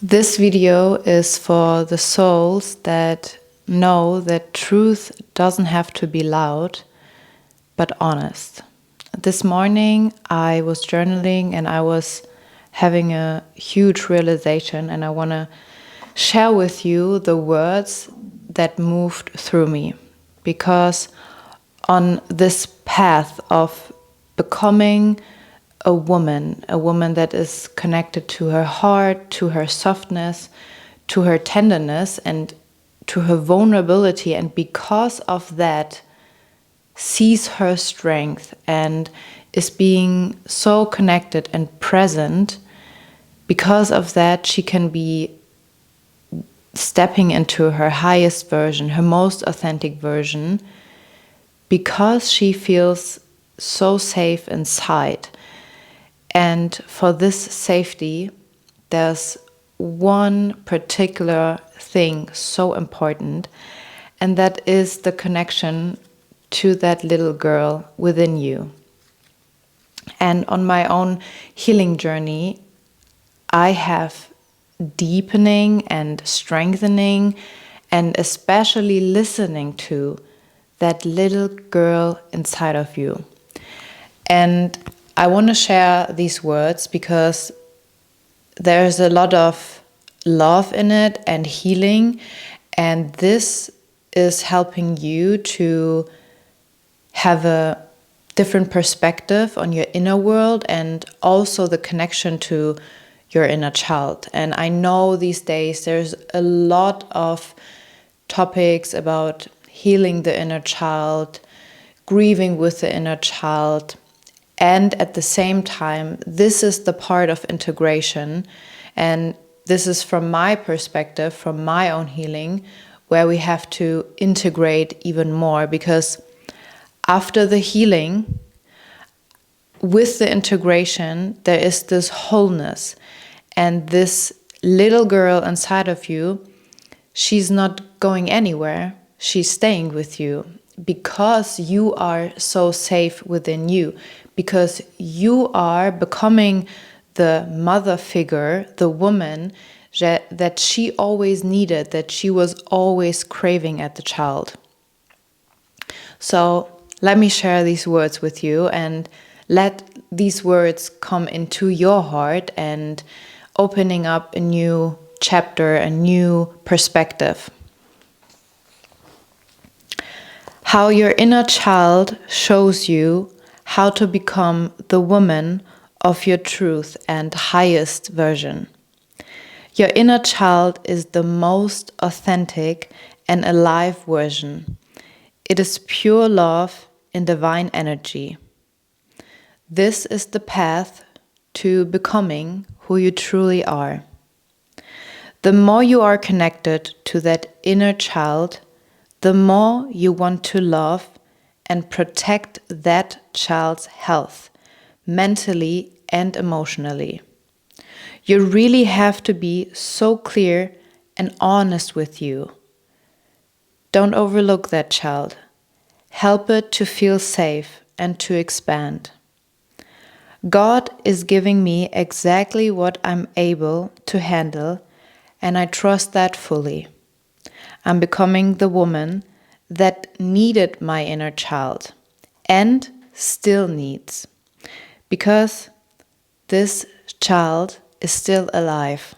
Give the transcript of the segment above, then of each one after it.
This video is for the souls that know that truth doesn't have to be loud, but honest. This morning I was journaling and I was having a huge realization, and I want to share with you the words that moved through me. Because on this path of becoming a woman that is connected to her heart, to her softness, to her tenderness, and to her vulnerability, and because of that, sees her strength and is being so connected and present. Because of that, she can be stepping into her highest version, her most authentic version, because she feels so safe inside. And for this safety, there's one particular thing so important, and that is the connection to that little girl within you. And on my own healing journey, I have deepening and strengthening and especially listening to that little girl inside of you. And I want to share these words because there's a lot of love in it and healing, and this is helping you to have a different perspective on your inner world and also the connection to your inner child. And I know these days there's a lot of topics about healing the inner child, grieving with the inner child. And at the same time, this is the part of integration. And this is from my perspective, from my own healing, where we have to integrate even more. Because after the healing, with the integration, there is this wholeness. And this little girl inside of you, she's not going anywhere. She's staying with you because you are so safe within you. Because you are becoming the mother figure, the woman that she always needed, that she was always craving at the child. So let me share these words with you and let these words come into your heart and opening up a new chapter, a new perspective. How your inner child shows you how to become the woman of your truth and highest version. Your inner child is the most authentic and alive version. It is pure love in divine energy. This is the path to becoming who you truly are. The more you are connected to that inner child, the more you want to love and protect that child's health, mentally and emotionally. You really have to be so clear and honest with you. Don't overlook that child. Help it to feel safe and to expand. God is giving me exactly what I'm able to handle, and I trust that fully. I'm becoming the woman that needed my inner child and still needs, because this child is still alive.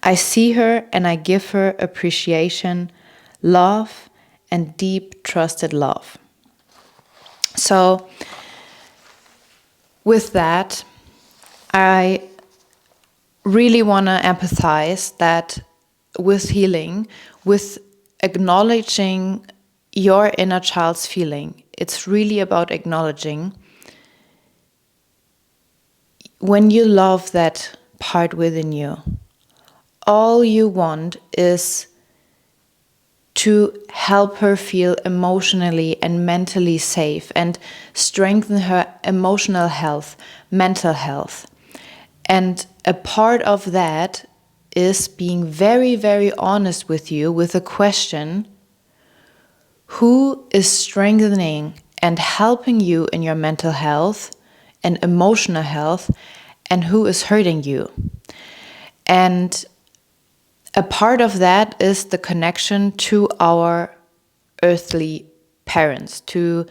I see her and I give her appreciation, love, and deep trusted love. So with that, I really want to empathize that with healing, with acknowledging your inner child's feeling. It's really about acknowledging when you love that part within you. All you want is to help her feel emotionally and mentally safe and strengthen her emotional health, mental health. And a part of that is being very, very honest with you with a question: who is strengthening and helping you in your mental health and emotional health, and who is hurting you? And A part of that is the connection to our earthly parents, to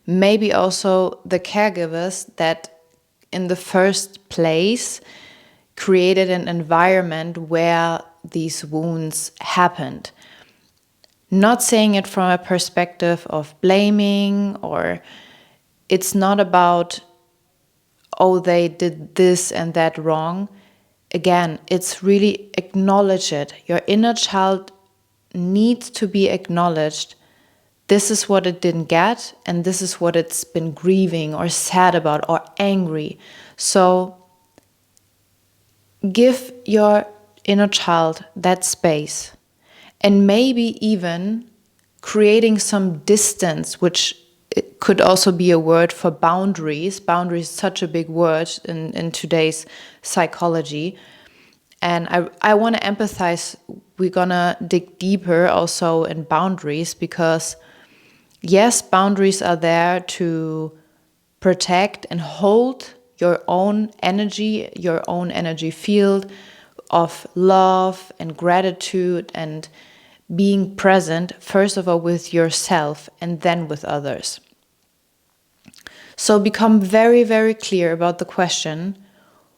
maybe also the caregivers that in the first place created an environment where these wounds happened. Not saying it from a perspective of blaming, or it's not about, oh, they did this and that wrong. Again, it's really acknowledge it. Your inner child needs to be acknowledged. This is what it didn't get, and this is what it's been grieving or sad about or angry. So give your inner child that space, and maybe even creating some distance, which it could also be a word for boundaries. Boundaries is such a big word in today's psychology. And I want to empathize, we're going to dig deeper also in boundaries, because yes, boundaries are there to protect and hold your own energy field of love and gratitude and being present, first of all, with yourself and then with others. So become very, very clear about the question,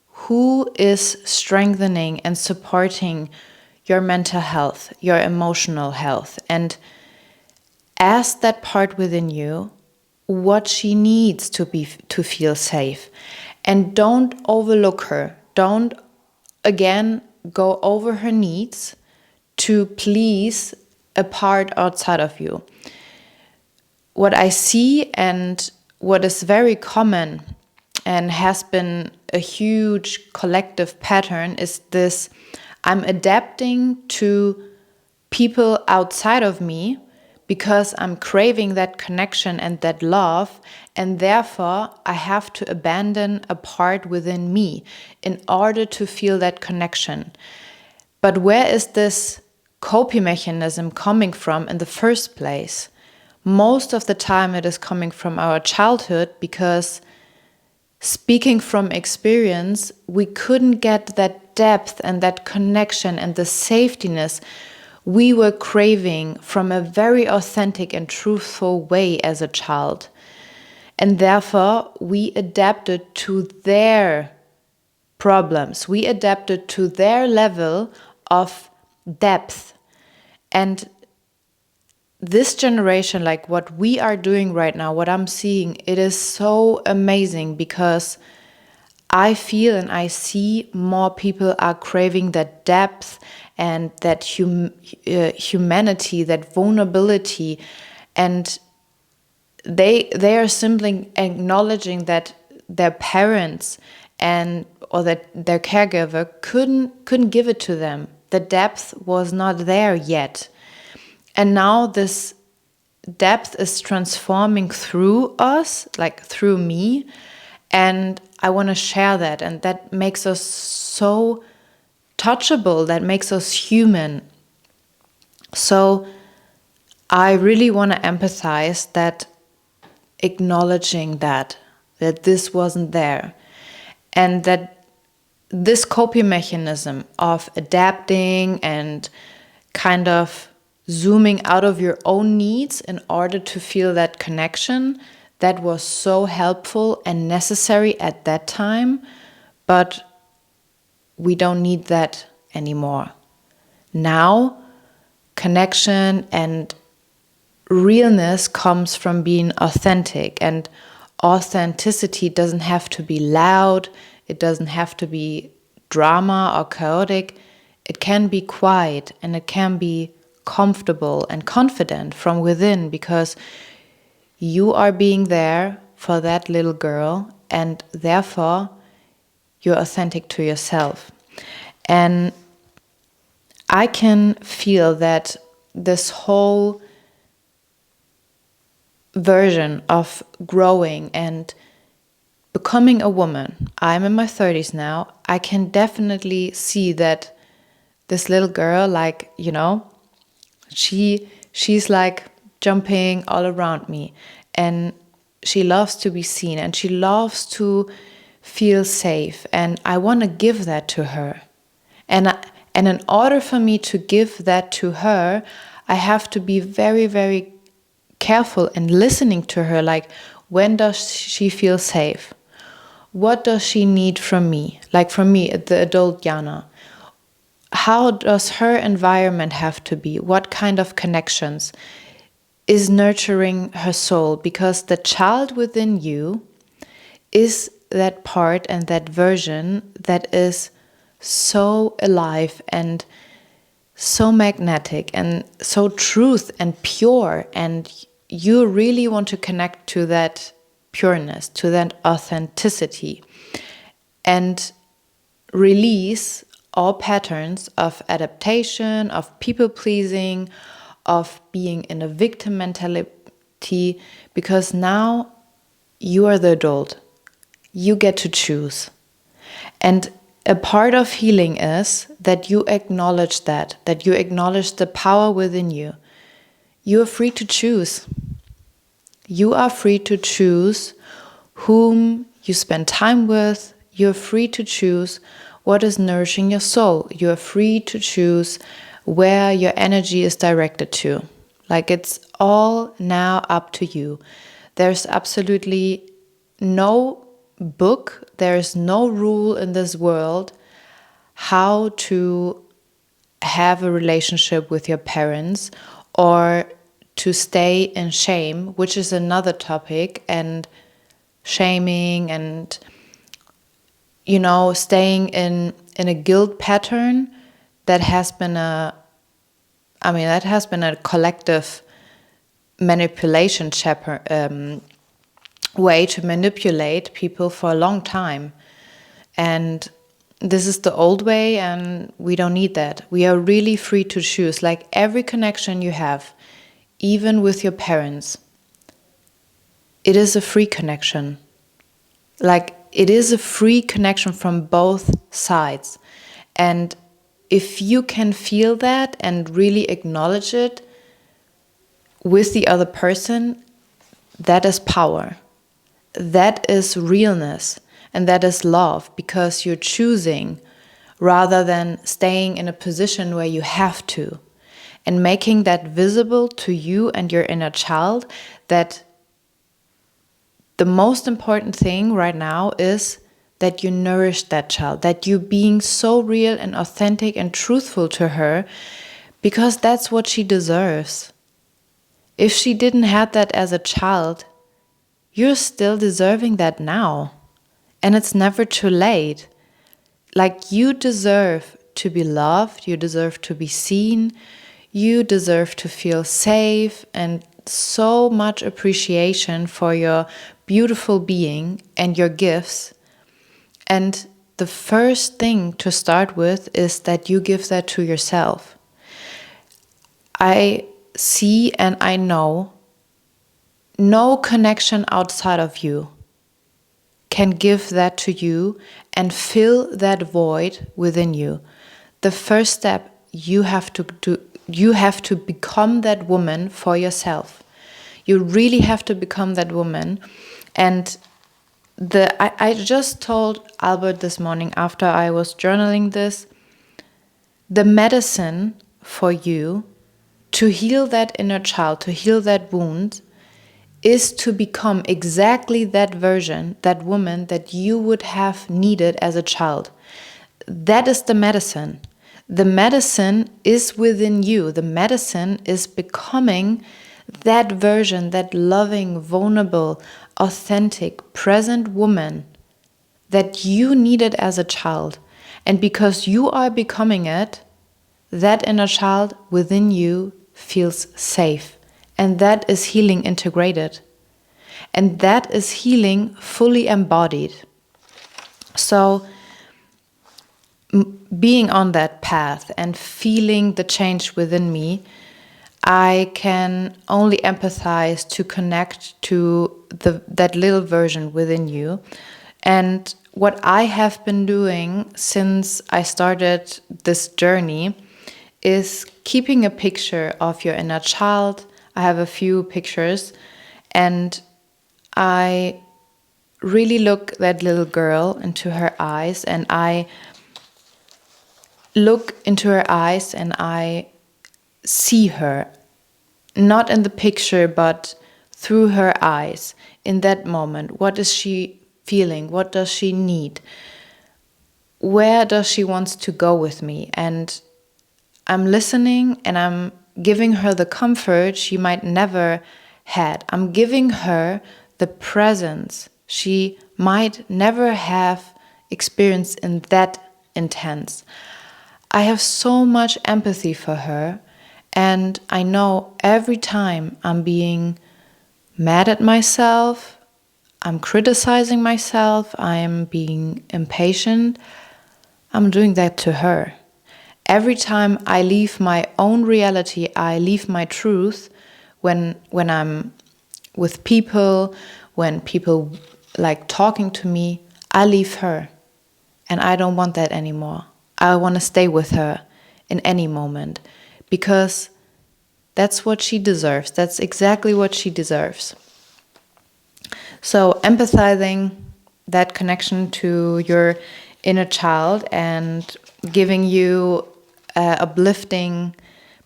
who is strengthening and supporting your mental health, your emotional health? And ask that part within you what she needs to feel safe. And don't overlook her. Don't, again, go over her needs to please a part outside of you. What I see and what is very common and has been a huge collective pattern is this: I'm adapting to people outside of me because I'm craving that connection and that love, and therefore I have to abandon a part within me in order to feel that connection. But where is this coping mechanism coming from in the first place? Most of the time it is coming from our childhood, because speaking from experience, we couldn't get that depth and that connection and the safetiness we were craving from a very authentic and truthful way as a child. And therefore, we adapted to their problems. We adapted to their level of depth. And this generation, like what we are doing right now, what I'm seeing, it is so amazing, because I feel and I see more people are craving that depth and that humanity, that vulnerability, and they are simply acknowledging that their parents or that their caregiver couldn't give it to them. The depth was not there yet. And now this depth is transforming through us, like through me. And I want to share that. And that makes us so touchable, that makes us human. So I really want to empathize that, acknowledging that this wasn't there. And that this coping mechanism of adapting and kind of zooming out of your own needs in order to feel that connection, that was so helpful and necessary at that time, but we don't need that anymore. Now, connection and realness comes from being authentic, and authenticity doesn't have to be loud, it doesn't have to be drama or chaotic. It can be quiet and it can be comfortable and confident from within, because you are being there for that little girl, and therefore you're authentic to yourself. And I can feel that this whole version of growing and becoming a woman, I'm in my 30s now, I can definitely see that this little girl, like, she's like jumping all around me, and she loves to be seen and she loves to feel safe, and I want to give that to her. And in order for me to give that to her, I have to be very, very careful and listening to her. Like, when does she feel safe? What does she need from me? Like from me, the adult Jana. How does her environment have to be? What kind of connections is nurturing her soul? Because the child within you is that part and that version that is so alive and so magnetic and so truth and pure, and you really want to connect to that pureness, to that authenticity, and release all patterns of adaptation, of people pleasing, of being in a victim mentality, because now you are the adult. You get to choose. And a part of healing is that you acknowledge that you acknowledge the power within you. You are free to choose. You are free to choose whom you spend time with. You're free to choose what is nourishing your soul. You're free to choose where your energy is directed to. Like, it's all now up to you. There's absolutely no book, there's no rule in this world how to have a relationship with your parents, or to stay in shame, which is another topic, and shaming and, you know, staying in a guilt pattern that has been a collective manipulation way to manipulate people for a long time. And this is the old way, and we don't need that. We are really free to choose. Like, every connection you have, even with your parents, it is a free connection. Like, it is a free connection from both sides. And if you can feel that and really acknowledge it with the other person, that is power. That is realness. And that is love, because you're choosing rather than staying in a position where you have to. And making that visible to you and your inner child, that the most important thing right now is that you nourish that child, that you being so real and authentic and truthful to her, because that's what she deserves. If she didn't have that as a child, you're still deserving that now. And it's never too late. Like, you deserve to be loved, you deserve to be seen, you deserve to feel safe, and so much appreciation for your beautiful being and your gifts. And the first thing to start with is that you give that to yourself. I see and I know no connection outside of you can give that to you and fill that void within you. The first step, you have to become that woman for yourself. You really have to become that woman. And I just told Albert this morning after I was journaling this, the medicine for you to heal that inner child, to heal that wound, is to become exactly that version, that woman that you would have needed as a child. That is the medicine. The medicine is within you. The medicine is becoming that version, that loving, vulnerable, authentic, present woman that you needed as a child. And because you are becoming it, that inner child within you feels safe. And that is healing integrated. And that is healing fully embodied. So, being on that path and feeling the change within me, I can only empathize to connect to that little version within you. And what I have been doing since I started this journey is keeping a picture of your inner child. I have a few pictures, and I really look that little girl into her eyes, and I look into her eyes and I see her, not in the picture, but through her eyes in that moment. What is she feeling? What does she need? Where does she want to go with me? And I'm listening and I'm giving her the comfort she might never had. I'm giving her the presence she might never have experienced in that intense. I have so much empathy for her, and I know every time I'm being mad at myself, I'm criticizing myself, I'm being impatient, I'm doing that to her. Every time I leave my own reality, I leave my truth when I'm with people, when people like talking to me, I leave her. And I don't want that anymore. I want to stay with her in any moment because that's what she deserves. That's exactly what she deserves. So empathizing that connection to your inner child and giving you an uplifting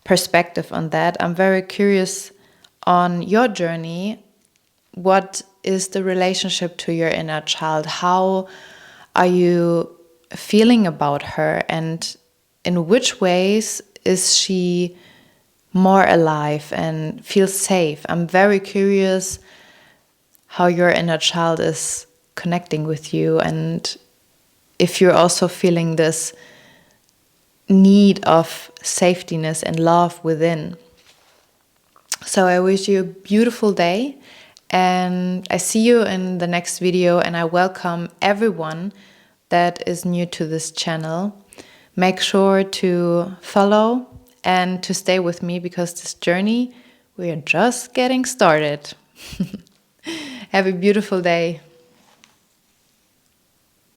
perspective on that. I'm very curious on your journey. What is the relationship to your inner child? How are you feeling about her? And in which ways is she more alive and feels safe? I'm very curious how your inner child is connecting with you, and if you're also feeling this need of safetyness and love within. So I wish you a beautiful day, and I see you in the next video, and I welcome everyone that is new to this channel. Make sure to follow and to stay with me because this journey, we are just getting started. Have a beautiful day.